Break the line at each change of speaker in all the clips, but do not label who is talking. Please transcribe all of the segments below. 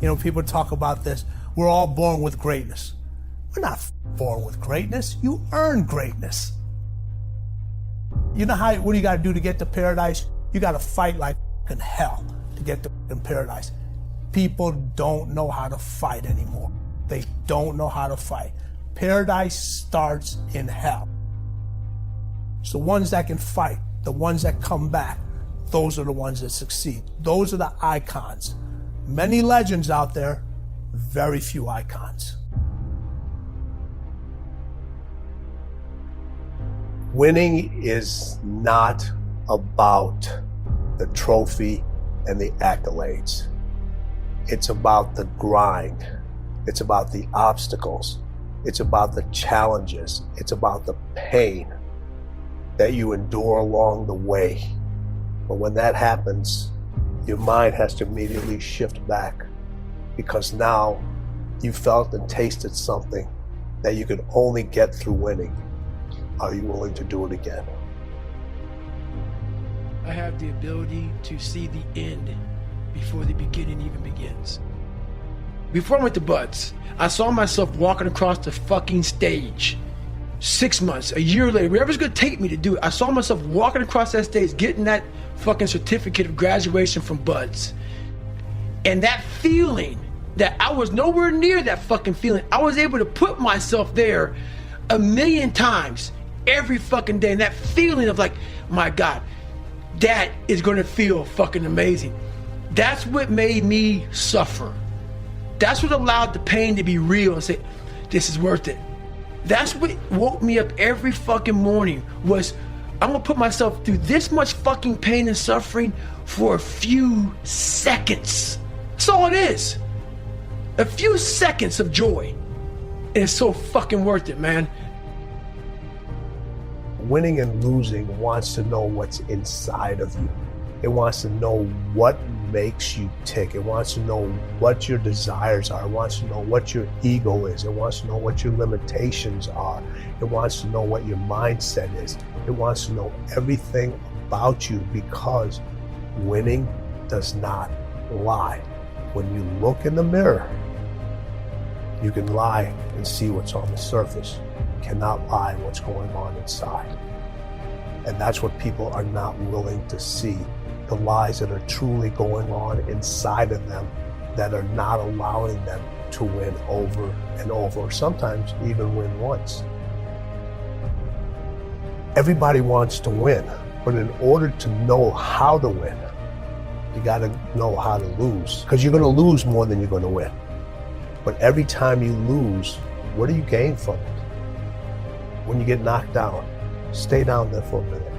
You know, people talk about this. We're all born with greatness. We're not born with greatness. You earn greatness. You know what do you got to do to get to paradise? You got to fight like in hell to get to paradise. People don't know how to fight anymore. They don't know how to fight. Paradise starts in hell. It's the ones that can fight, the ones that come back, those are the ones that succeed. Those are the icons. Many legends out there, very few icons.
Winning is not about the trophy and the accolades. It's about the grind. It's about the obstacles. It's about the challenges. It's about the pain that you endure along the way. But when that happens, your mind has to immediately shift back, because now you felt and tasted something that you could only get through winning. Are you willing to do it again?
I have the ability to see the end before the beginning even begins. Before I went to Buds, I saw myself walking across the fucking stage. 6 months, a year later, whatever's gonna take me to do it, I saw myself walking across that stage, getting that fucking certificate of graduation from Buds. And that feeling, that I was nowhere near that fucking feeling. I was able to put myself there 1,000,000 times every fucking day. And that feeling of like, my God, that is gonna feel fucking amazing. That's what made me suffer. That's what allowed the pain to be real and say, this is worth it. That's what woke me up every fucking morning, was I'm gonna put myself through this much fucking pain and suffering for a few seconds. That's all it is. A few seconds of joy. And it's so fucking worth it, man.
Winning and losing wants to know what's inside of you. It wants to know what makes you tick. It wants to know what your desires are. It wants to know what your ego is. It wants to know what your limitations are. It wants to know what your mindset is. It wants to know everything about you, because winning does not lie. When you look in the mirror, you can lie and see what's on the surface. You cannot lie what's going on inside. And that's what people are not willing to see. The lies that are truly going on inside of them that are not allowing them to win over and over, or sometimes even win once. Everybody wants to win, but in order to know how to win, you gotta know how to lose, because you're gonna lose more than you're gonna win. But every time you lose, what do you gain from it? When you get knocked down, stay down there for a minute.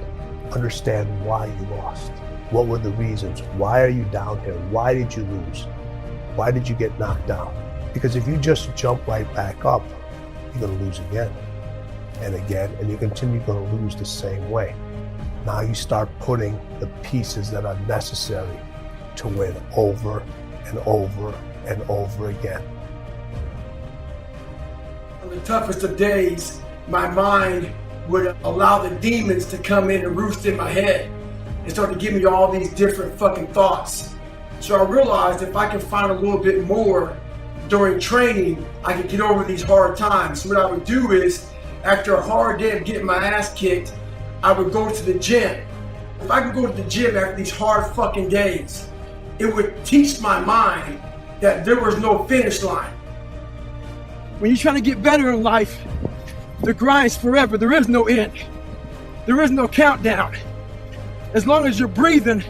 Understand why you lost. What were the reasons? Why are you down here? Why did you lose? Why did you get knocked down? Because if you just jump right back up, you're gonna lose again and again, and you continue to lose the same way. Now you start putting the pieces that are necessary to win over and over and over again.
On the toughest of days, my mind would allow the demons to come in and roost in my head and start to give me all these different fucking thoughts. So I realized if I can find a little bit more during training, I could get over these hard times. So what I would do is, after a hard day of getting my ass kicked, I would go to the gym. If I could go to the gym after these hard fucking days, it would teach my mind that there was no finish line.
When you're trying to get better in life, the grind's forever. There is no end. There is no countdown. As long as you're breathing,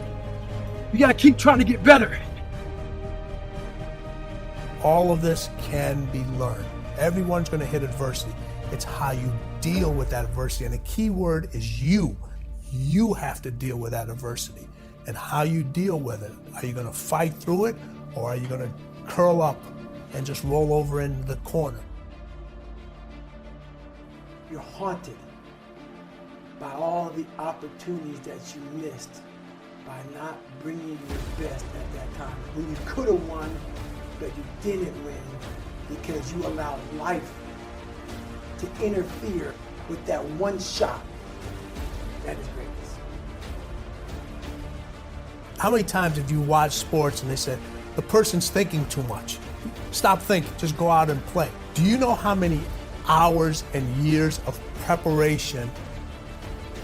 you gotta keep trying to get better.
All of this can be learned. Everyone's gonna hit adversity. It's how you deal with that adversity. And the key word is you. You have to deal with that adversity. And how you deal with it. Are you gonna fight through it, or are you gonna curl up and just roll over in the corner?
You're haunted by all the opportunities that you missed by not bringing your best at that time. When you could have won, but you didn't win because you allowed life to interfere with that one shot. That is greatness.
How many times did you watch sports and they said, The person's thinking too much. Stop thinking, just go out and play. Do you know how many hours and years of preparation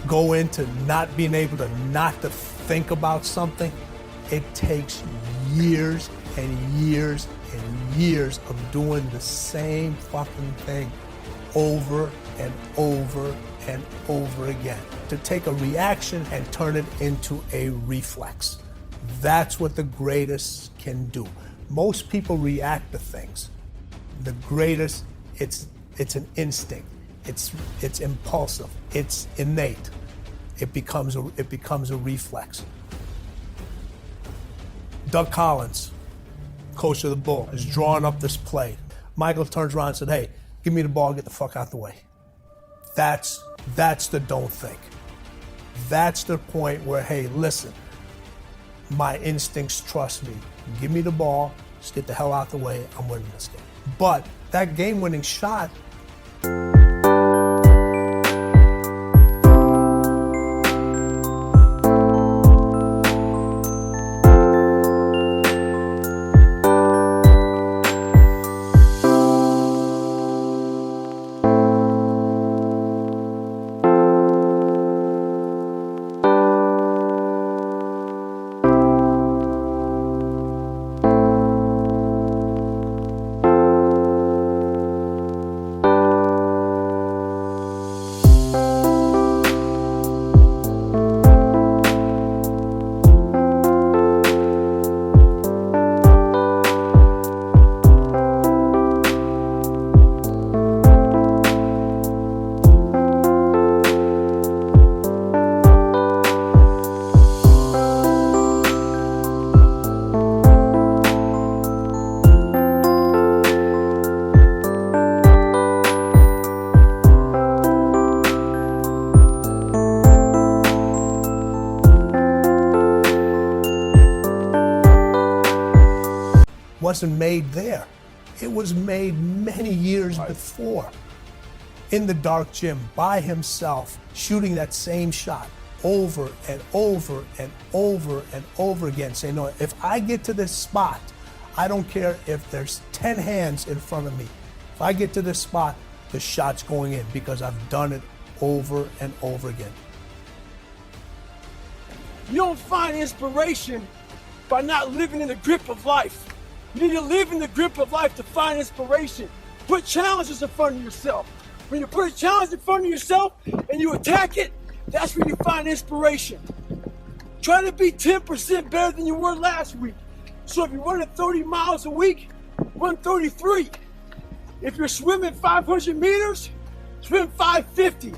go into not being able to not to think about something? It takes years and years and years of doing the same fucking thing over and over and over again to take a reaction and turn it into a reflex. That's what the greatest can do. Most people react to things. The greatest, it's an instinct. It's impulsive. It's innate. It becomes a reflex. Doug Collins, coach of the Bull, is drawing up this play. Michael turns around and said, "Hey, give me the ball, get the fuck out the way." That's the don't think. That's the point where, hey, listen, my instincts trust me. Give me the ball, just get the hell out the way, I'm winning this game. But that game-winning shot, wasn't made there. It was made many years before. In the dark gym, by himself, shooting that same shot over and over and over and over again, saying, no, if I get to this spot, I don't care if there's 10 hands in front of me. If I get to this spot, the shot's going in because I've done it over and over again.
You don't find inspiration by not living in the grip of life. You need to live in the grip of life to find inspiration. Put challenges in front of yourself. When you put a challenge in front of yourself and you attack it, that's when you find inspiration. Try to be 10% better than you were last week. So if you're running 30 miles a week, run 33. If you're swimming 500 meters, swim 550.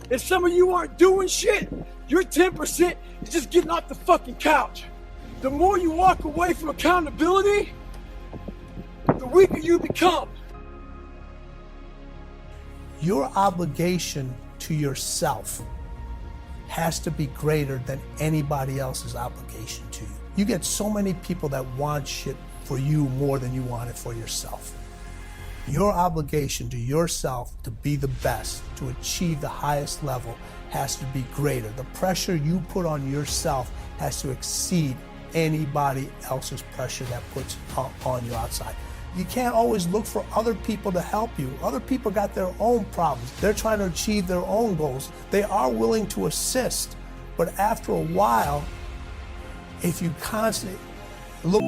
If some of you aren't doing shit, your 10% is just getting off the fucking couch. The more you walk away from accountability, the weaker you become.
Your obligation to yourself has to be greater than anybody else's obligation to you. You get so many people that want shit for you more than you want it for yourself. Your obligation to yourself to be the best, to achieve the highest level, has to be greater. The pressure you put on yourself has to exceed anybody else's pressure that puts on you outside. You can't always look for other people to help you. Other people got their own problems. They're trying to achieve their own goals. They are willing to assist, but after a while, if you constantly Look.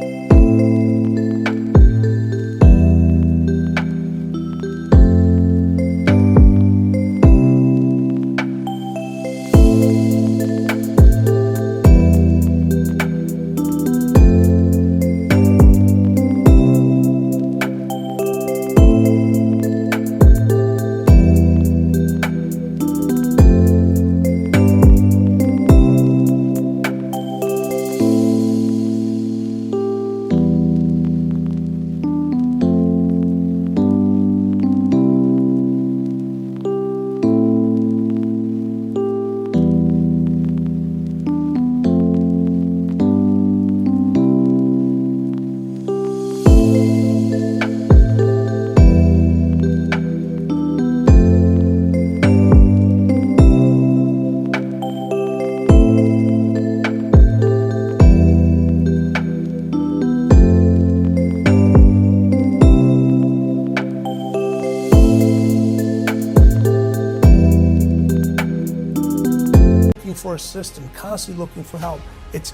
For a system, constantly looking for help. It's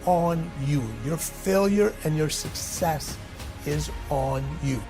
on you. Your failure and your success is on you.